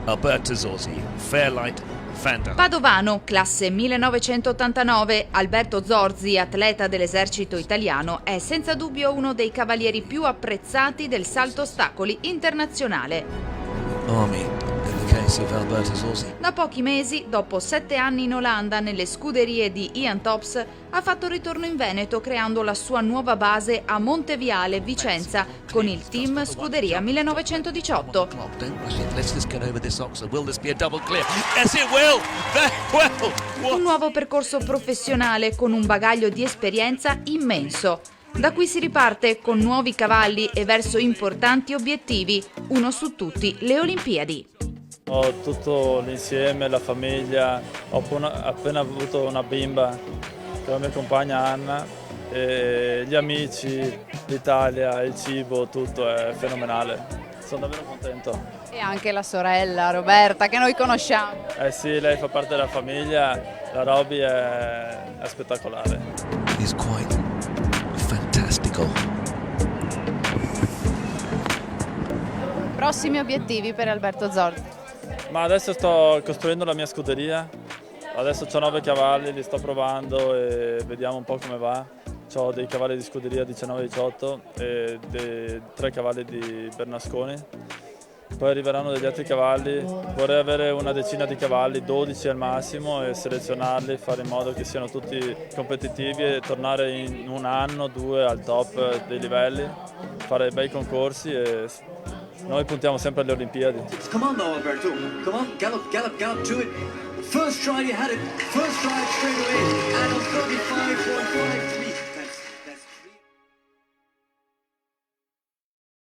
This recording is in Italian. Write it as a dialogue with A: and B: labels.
A: Alberto Zorzi, Fairlight, Fanta.
B: Padovano, classe 1989, Alberto Zorzi, atleta dell'esercito italiano, è senza dubbio uno dei cavalieri più apprezzati del salto ostacoli internazionale.
A: Army, in the case of Alberto Zorzi.
B: Da pochi mesi, dopo 7 anni in Olanda nelle scuderie di Ian Tops, ha fatto ritorno in Veneto creando la sua nuova base a Monteviale, Vicenza, con il team Scuderia 1918. Un nuovo percorso professionale con un bagaglio di esperienza immenso. Da qui si riparte con nuovi cavalli e verso importanti obiettivi, uno su tutti le Olimpiadi.
C: Ho tutto l'insieme, la famiglia, ho appena avuto una bimba con la mia compagna Anna, e gli amici, l'Italia, il cibo, tutto è fenomenale. Sono davvero contento.
D: E anche la sorella Roberta che noi conosciamo.
C: Eh sì, lei fa parte della famiglia, la Roby è spettacolare.
A: He's quite fantastical.
D: Prossimi obiettivi per Alberto Zorzi?
C: Ma adesso sto costruendo la mia scuderia, adesso ho 9 cavalli, li sto provando e vediamo un po' come va. Ho dei cavalli di scuderia 19-18 e 3 cavalli di Bernasconi. Poi arriveranno degli altri cavalli, vorrei avere una decina di cavalli, 12 al massimo, e selezionarli, fare in modo che siano tutti competitivi e tornare in un anno, 2 al top dei livelli, fare bei concorsi e noi puntiamo sempre alle Olimpiadi.
E: Come on now, Alberto. Come on, gallop, gallop, gallop to it. First try you had it. First try straight away.